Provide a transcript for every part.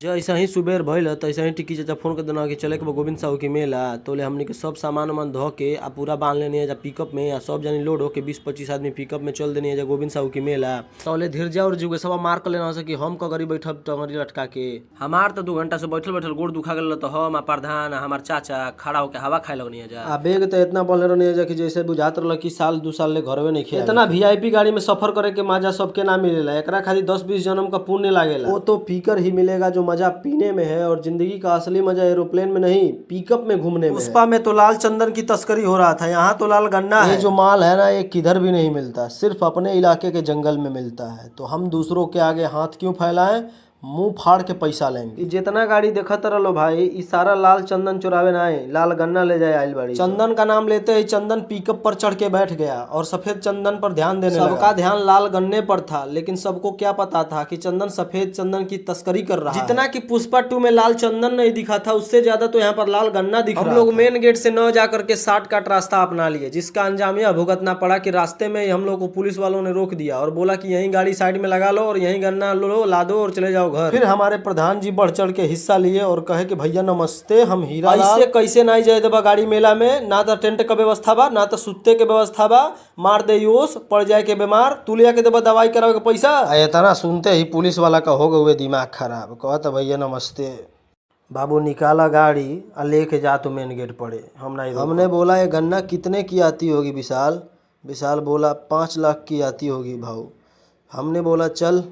जैसे ही सुबेर भइल तैसे ही टिक्की चाचा फोन कर देना कि चले के गोविंद साहू के मेला तोले हमनी के सब सामान वामान धो के आ पूरा बांध लेनी है पिकअप में या सब जानी लोड होके 20-25 आदमी पिकअप में चल देनी है गोविंद साहू के मेला तोले धीरजा और जुगे सब मार कर लेना कि हम कगरी बैठब टंगरी लटका के हमार तो 2 घंटा से बैठल बैठल गोड़ दुखा गल तो हम प्रधान हमार चाचा खड़ा होके हवा खाए लगनी है जा बेग तो इतना बोले रहनी है कि जैसे बुझात रहल कि साल 2 साल ले घरवे नहीं खेल इतना वीआईपी गाड़ी में सफर करे के मजा सबके ना मिलेला एकरा खाली 10-20 जन्म का पुण्य लागेला वो तो पीकर ही मिलेगा जो मजा पीने में है और जिंदगी का असली मजा एरोप्लेन में नहीं पिकअप में घूमने में। पुष्पा में तो लाल चंदन की तस्करी हो रहा था, यहाँ तो लाल गन्ना है। ये जो माल है ना ये किधर भी नहीं मिलता, सिर्फ अपने इलाके के जंगल में मिलता है। तो हम दूसरों के आगे हाथ क्यों फैलाएं, मुंह फाड़ के पैसा लेंगे। जितना गाड़ी देखत रहो भाई इस सारा लाल चंदन चुरावे ना आए, लाल गन्ना ले जाए आइल बाड़ी। चंदन का नाम लेते ही चंदन पिकअप पर चढ़ के बैठ गया और सफेद चंदन पर ध्यान देने लगा। सबका ध्यान लाल गन्ने पर था, लेकिन सबको क्या पता था कि चंदन सफेद चंदन की तस्करी कर रहा है। जितना कि पुष्पा 2 में लाल चंदन नहीं दिखा था उससे ज्यादा तो यहाँ पर लाल गन्ना दिख रहा। हम लोग मेन गेट से न जाकर के शॉर्टकट रास्ता अपना लिए, जिसका अंजाम यह भुगतना पड़ा कि रास्ते में हम लोग को पुलिस वालों ने रोक दिया और बोला कि यही गाड़ी साइड में लगा लो और यही गन्ना लो लादो और चले जाओ घर। फिर हमारे प्रधान जी बढ़ चढ़ के हिस्सा लिए और कहे कि भैया नमस्ते, हम हीरा ऐसे कैसे नहीं जाए देबा गाड़ी मेला में, ना तो टेंट का व्यवस्था बा ना तो सुत्ते के व्यवस्था बा, मार दे यूस पड़ जाए के बीमार, तू लिया के देबा दवाई करावे के पैसा। इतना सुनते ही पुलिस वाला का हो गए दिमाग खराब, कहता भैया नमस्ते। बाबू निकाला गाड़ी और लेके जा तो मेन गेट पड़े, हम नहीं। हमने बोला ये गन्ना कितने की आती होगी विशाल? विशाल बोला 5 लाख की आती होगी भाऊ। हमने बोला चल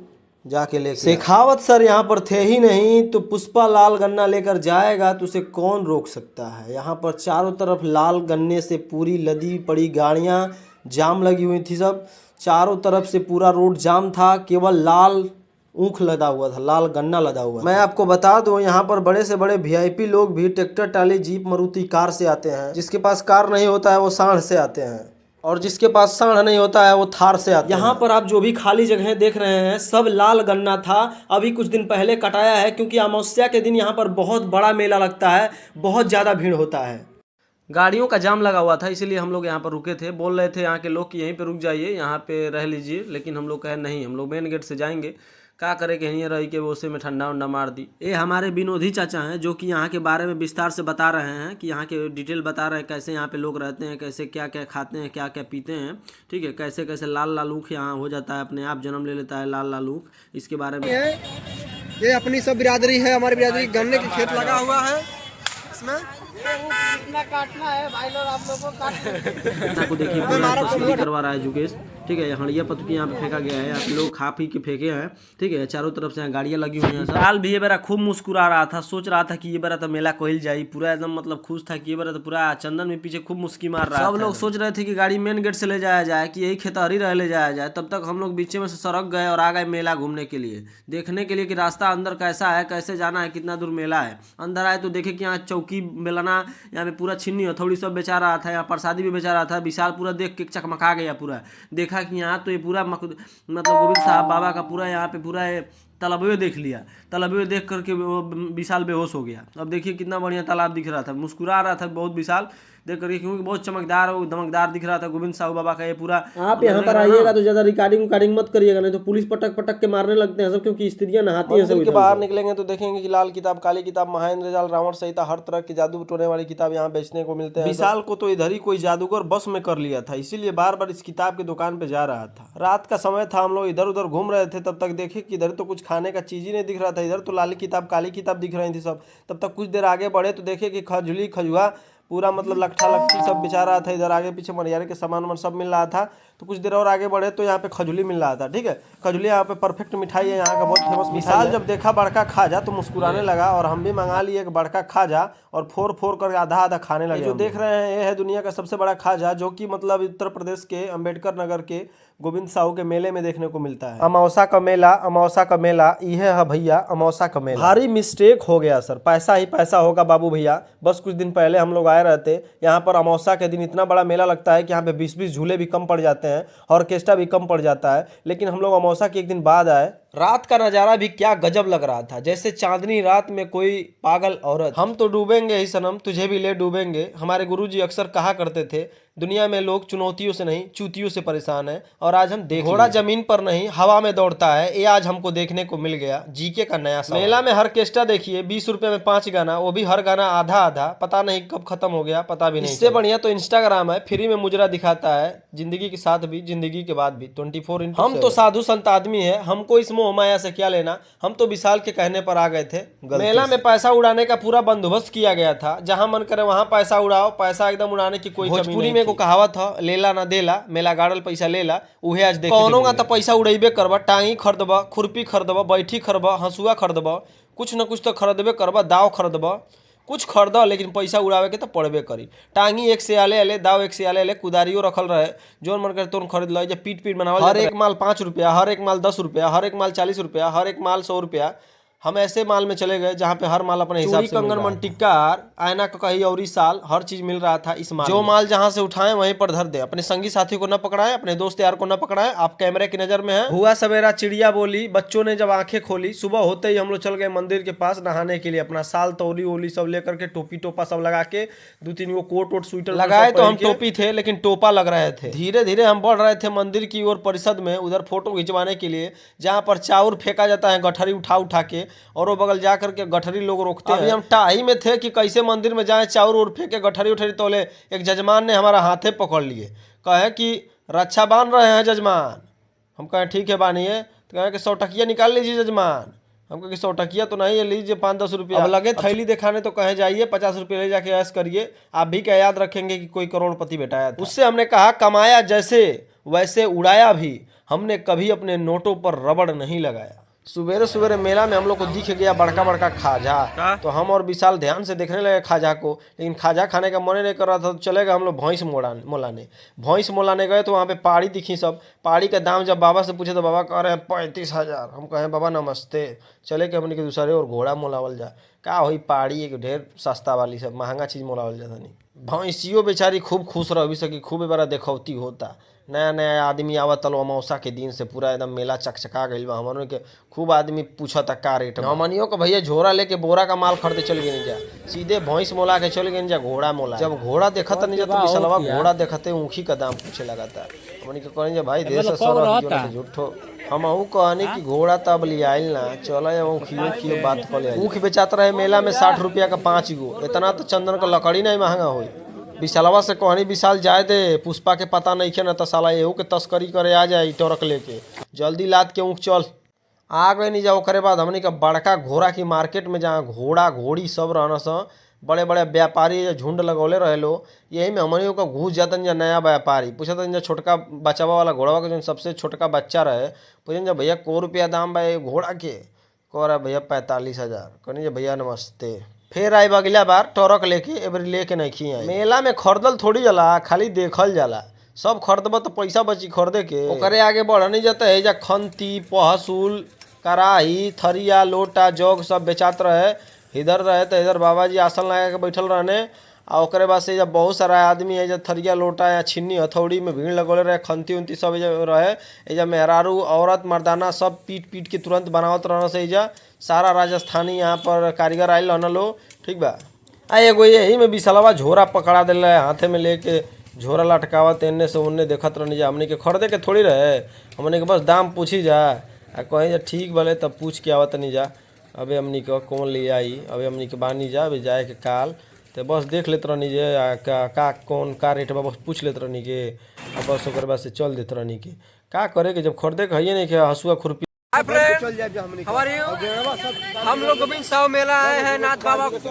जाके ले। शेखावत सर यहाँ पर थे ही नहीं तो पुष्पा लाल गन्ना लेकर जाएगा तो उसे कौन रोक सकता है। यहाँ पर चारों तरफ लाल गन्ने से पूरी लदी पड़ी गाड़ियाँ जाम लगी हुई थी, सब चारों तरफ से पूरा रोड जाम था, केवल लाल ऊख लदा हुआ था, लाल गन्ना लदा हुआ था। मैं आपको बता दूं यहाँ पर बड़े से बड़े वीआईपी लोग भी ट्रैक्टर टाली जीप मारुति कार से आते हैं, जिसके पास कार नहीं होता है वो सांड से आते हैं और जिसके पास सांड नहीं होता है वो थार से आता है। यहाँ पर आप जो भी खाली जगह देख रहे हैं सब लाल गन्ना था, अभी कुछ दिन पहले कटाया है क्योंकि अमावस्या के दिन यहाँ पर बहुत बड़ा मेला लगता है, बहुत ज़्यादा भीड़ होता है। गाड़ियों का जाम लगा हुआ था इसलिए हम लोग यहाँ पर रुके थे। बोल रहे थे यहाँ के लोग कि यहीं पे रुक जाइए, यहाँ पे रह लीजिए, लेकिन हम लोग कहे नहीं, हम लोग मेन गेट से जाएंगे। क्या करे कि यहीं रही के उसे में ठंडा उंडा मार दी। ये हमारे विनोदी चाचा हैं जो कि यहाँ के बारे में विस्तार से बता रहे हैं कि यहाँ के डिटेल बता रहे हैं कैसे यहाँ पे लोग रहते हैं, कैसे क्या क्या खाते हैं, क्या क्या पीते हैं, ठीक है, कैसे कैसे लाल लाल ऊख यहाँ हो जाता है, अपने आप जन्म ले लेता है लाल लाल ऊख। इसके बारे में ये अपनी सब बिरादरी है, हमारी बिरादरी गन्ने के खेत लगा हुआ है, इसमें कितना काटना है भाई लोग, आप लोगों को काट को देखिए पूरा तस्करी करवा रहा है जुगेश, ठीक है। हड़िया पत्ती यहाँ पे फेंका गया है, आप लोग खा पी के फेंके हैं, ठीक है। चारों तरफ से यहाँ गाड़ियाँ लगी हुई हैं। साल भी ये बेरा खूब मुस्कुरा रहा था, सोच रहा था कि ये बेरा तो मेला कोहिल जाई, पूरा एकदम मतलब खुश था कि ये बेरा तो पूरा चंदन में पीछे खूब मुस्की मार रहा है। सब लोग सोच रहे थे कि गाड़ी मेन गेट से ले जाया जाए, कि यही खेतहरी रह ले जाया जाए। तब तक हम लोग बीच में से सड़क गए और आ गए मेला घूमने के लिए, देखने के लिए कि रास्ता अंदर कैसा है, कैसे जाना है, कितना दूर मेला है। अंदर आए तो देखे कि यहाँ चौकी बेलना, यहाँ पे पूरा छिन्नी हथौड़ी सब बेचा रहा था, यहाँ प्रसादी भी बेचा रहा था। विशाल पूरा देख के चकमका गया, पूरा देखा कि यहाँ तो ये पूरा मतलब गोविंद साहब बाबा का पूरा यहाँ पे पूरा तालाबे देख लिया। तालाबे देख करके वो विशाल बेहोश हो गया। अब देखिए कितना बढ़िया तालाब दिख रहा था, मुस्कुरा रहा था बहुत विशाल देख करके, क्योंकि बहुत चमकदार और दमकदार दिख रहा था गोविंद साहू बाबा का ये पूरा। आप यहाँ पर आइएगा तो ज्यादा रिकॉर्डिंग मत करिएगा, नहीं तो पुलिस पटक पटक के मारने लगते हैं सब, क्योंकि स्त्रियां नहाती हैं। सब बाहर निकलेंगे तो देखेंगे कि लाल किताब, काली किताब, महेंद्र जाल, रावण सहित हर तरह की जादू टोने वाली किताब यहाँ बेचने को मिलते हैं। विशाल को तो इधर ही कोई जादूगर बस में कर लिया था, इसीलिए बार बार इस किताब की दुकान पे जा रहा था। रात का समय था, हम लोग इधर उधर घूम रहे थे, तब तक देखे कि इधर तो कुछ खाने का चीज ही नहीं दिख रहा था, इधर तो लाली किताब काली किताब दिख रही थी सब। तब तक कुछ देर आगे बढ़े तो देखे कि खजुली खजुआ पूरा मतलब लट्ठा लट्ठी सब बिछा रहा था, इधर आगे पीछे मनियारे के सामान सब मिल रहा था। तो कुछ देर और आगे बढ़े तो यहाँ पे खजुली मिल रहा था, ठीक है। खजुली यहाँ पे परफेक्ट मिठाई है, यहाँ का बहुत फेमस। विशाल जब देखा बड़का खाजा तो मुस्कुराने लगा और हम भी मंगा लिए एक बड़का खाजा और फोड़ फोड़ कर आधा आधा खाने लगे। जो देख रहे हैं ये है दुनिया का सबसे बड़ा खाजा, जो कि मतलब उत्तर प्रदेश के अम्बेडकर नगर के गोविंद साहू के मेले में देखने को मिलता है। अमावस्या का मेला, अमावस्या का मेला, यह है भैया अमावस्या का मेला। भारी मिस्टेक हो गया सर, पैसा ही पैसा होगा बाबू भैया। बस कुछ दिन पहले हम लोग आए रहते, यहाँ पर अमावस्या के दिन इतना बड़ा मेला लगता है कि यहाँ पे 20-20 झूले भी कम पड़ जाते हैं, ऑर्केस्ट्रा भी कम पड़ जाता है। लेकिन हम लोग अमावस्या के एक दिन बाद आए रात का नज़ारा भी क्या गजब लग रहा था, जैसे चांदनी रात में कोई पागल औरत। हम तो डूबेंगे ही सनम, तुझे भी ले डूबेंगे। हमारे गुरुजी अक्सर कहा करते थे, दुनिया में लोग चुनौतियों से नहीं चूतियों से परेशान है। और आज हम देख, घोड़ा जमीन पर नहीं हवा में दौड़ता है, ये आज हमको देखने को मिल गया। जीके का नया सवाल। मेला में हर केस्टा देखिए 20 रुपए में 5 गाना, वो भी हर गाना आधा आधा, पता नहीं कब खत्म हो गया, पता भी नहीं। इससे बढ़िया तो इंस्टाग्राम है, फ्री में मुजरा दिखाता है, जिंदगी के साथ भी जिंदगी के बाद भी 24/7। हम तो साधु संत आदमी है, हमको इस मोह माया से क्या लेना। हम तो विशाल के कहने पर आ गए थे। मेला में पैसा उड़ाने का पूरा बंदोबस्त किया गया था, जहां मन करे वहां पैसा उड़ाओ, पैसा एकदम उड़ाने की कोई कमी नहीं। को कहावत है, लेला ना देला, मेला गाड़ल पैसा लेला। उहे आज देख कौनो का तो पैसा उड़ेबे करबा, टांगी खरीदबा, खुरपी खरीदबा, बैठी खरीदबा, हंसुआ खरीदबा, कुछ न कुछ तो खरीदबे करबा, दाव खरीदबा, कुछ खरीद, लेकिन पैसा उड़ावे के तो पड़बे करी। टांगी एक से आले दाव एक से आले कुदारियो रखल रहे, जोन मन करे तोन खरीद लो। पीट पीट बनावल, हर एक माल 5 रुपया, हर एक माल 10 रुपया, हर एक माल 40 रुपया, हर एक माल 100 रुपया। हम ऐसे माल में चले गए जहाँ पे हर माल अपने हिसाब से, कंगन मन टिक्कार आयना का कही और साल हर चीज मिल रहा था इस माल। जो माल जहाँ से उठाए वहीं पर धर दे, अपने संगी साथी को न पकड़ाए, अपने दोस्त यार को न पकड़ाए, आप कैमरे की नजर में है। हुआ सवेरा चिड़िया बोली, बच्चों ने जब आंखें खोली, सुबह होते ही हम लोग चल गए मंदिर के पास नहाने के लिए। अपना साल तौली वोली सब लेकर के, टोपी टोपा सब लगा के, 2-3 वो कोट वोट स्वेटर लगाए तो हम टोपी थे लेकिन टोपा लग रहे थे। धीरे धीरे हम बढ़ रहे थे मंदिर की ओर परिषद में, उधर फोटो खिंचवाने के लिए, जहाँ पर चाउर फेंका जाता है गठरी उठा उठा के, और वो बगल करके गठरी लोग रोकते हैं। अभी हम टाही में थे कि कैसे मंदिर में जाएं, चाउर और फेंके गठरी उठरी तोले। एक जजमान ने हमारा हाथे पकड़ लिए, कहे कि रक्षा बांध रहे हैं जजमान। हम कहें ठीक है बानिए, तो कहें कि 100 टकिया निकाल लीजिए जजमान। हम कहें कि 100 टकिया तो नहीं है, लीजिए 5-10 रुपया। अब लगे थैली दिखाने तो कहे जाइए 50 रुपये ले जाके ऐश करिए, आप भी क्या याद रखेंगे कि कोई करोड़पति बेटाया था। उससे हमने कहा कमाया जैसे वैसे उड़ाया भी, हमने कभी अपने नोटों पर रबड़ नहीं लगाया। सुबेरे सुबेरे मेला में हम लोग को दिख गया बड़का बड़का खाजा, तो हम और विशाल ध्यान से देखने लगे खाजा को, लेकिन खाजा खाने का मन नहीं कर रहा था। तो चले गए हम लोग भैंस मोलाने गए, तो वहाँ पे पाड़ी दिखी सब। पाड़ी का दाम जब बाबा से पूछे तो बाबा कह रहे हैं 35,000। हम कहें बाबा नमस्ते, चले के अपने के दूसरे और घोड़ा मोलावल जा। का हुई पाड़ी एक ढेर सस्ता वाली सब महंगा चीज़ मोलावल जाता नहीं। भैंसियों बेचारी खूब खुश रह सकी, खूब बड़ा देखौती होता। नया नया आदमी आवत तलो अमावसा के दिन से पूरा एकदम मेला चकचका गई बा। हमनों के खूब आदमी पूछता का रेट। हमनियों को भैया झोरा लेके बोरा का माल खरीदे चल गए जा, सीधे भैंस मोला के चल गए जा घोड़ा मोला। जब घोड़ा देखता नहीं जा तो विशलवा घोड़ा देखते ऊँखी का दाम पूछे लगाता। हमने के कहें भाई देश सर झूठो, हम अहू कहनी कि घोड़ा तब लियाइल ना, चलो खियो बात कर ले। ऊँख बेचाता रहे मेला में 60 रुपया का 5 गो, इतना तो चंदन का लकड़ी नहीं महंगा हुई। विशालवा से कहनी विशाल जाए दे, पुष्पा के पता नहीं खे न तो साला एहू के तस्करी करे आ जाए टरक लेके, जल्दी लाद के ऊँख चल। आ गए नहीं जाओ। करे बाद हमने का बड़का घोड़ा की मार्केट में जहाँ घोड़ा घोड़ी सब रहना सा, बड़े बड़े व्यापारी झुंड लगौले रहे लो, यही में हमनियों का घुस जाता जा नया व्यापारी। पूछता जा छोटका बचावा वाला घोड़ा का जो सबसे छोटका बच्चा रहे, पूछे जा भैया को रुपया दाम बा घोड़ा के? कह रहा भैया 45,000। कहनी भैया नमस्ते। फिर आई अगला बार टरक लेके, एबरी लेके नहीं खी आई। मेला में खरीदल थोड़ी जाला, खाली देखल जाला। सब खरीदब तो पैसा बची खरीदे के, ओकरे आगे बढ़ नहीं जाता है। जा खंती पहसूल कराही थरिया लोटा जग सब बेचात रहे। इधर रहे तो इधर बाबा जी आसन लगा के बैठल रहने, और ओकरे बाद से जब बहुत सारा आदमी है, जब थरिया लोटा या छिन्नी हथौड़ी में भीड़ लगौले रहे, खंती उंती सब रहे। जब मेहरारू औरत मर्दाना सब पीट पीट के तुरंत बनावत रहना से। एजा सारा राजस्थानी यहाँ पर कारीगर आयल रहना लो, ठीक बा। एगो यही में विशालवा झोरा पकड़ा दिल है, हाथे में लेके झोरा लटकावत एने से उन्ने देखत रहनी जा। हमने के खरीदे के थोड़ी रहे, हमने के बस दाम पूछी जा, कहीं जा ठीक भले तब पूछ के आवत नहीं जा। अबे हमनी के कौन ले आई, अबे हमनी के बानी जा, अभी जाए के काल तो बस देख लेते रहनी जे का कौन का रेट बा, बस पूछ लेते रहनी के, और बस ओकर बाद से चल देते रहनी के। का करे के जब खरीदे के है नहीं के हंसुआ खुरपी। हम लोग गोविंद साहु मेला आए हैं, नाथ बाबा गोविंद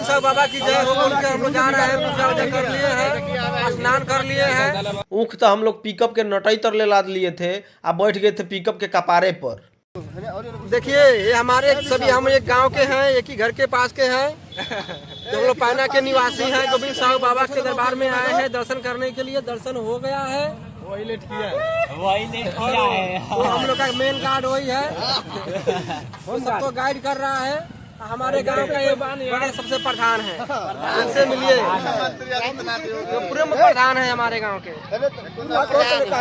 साहु बाबा की जय हो। उनके हम लोग जा रहे हैं, पूजा वूजा कर लिए हैं, स्नान कर लिए हैं। ऊँख तो हम लोग पिकअप के नटई तर ले लाद लिए थे, अब बैठ गए थे पिकअप के कपारे पर। देखिए ये हमारे सभी, हम एक गांव के हैं, एक ही घर के पास के हैं, हम लोग पायना के निवासी हैं। गोविंद साहु बाबा के दरबार में आए हैं दर्शन करने के लिए। दर्शन हो गया है, वही लेट किया है। वो हम लोग का मेन गार्ड वही है, वो सबको गाइड कर रहा है। हमारे गांव का ये बड़े सबसे प्रधान है, इनसे मिलिए, जो पूरे प्रधान है हमारे गांव के।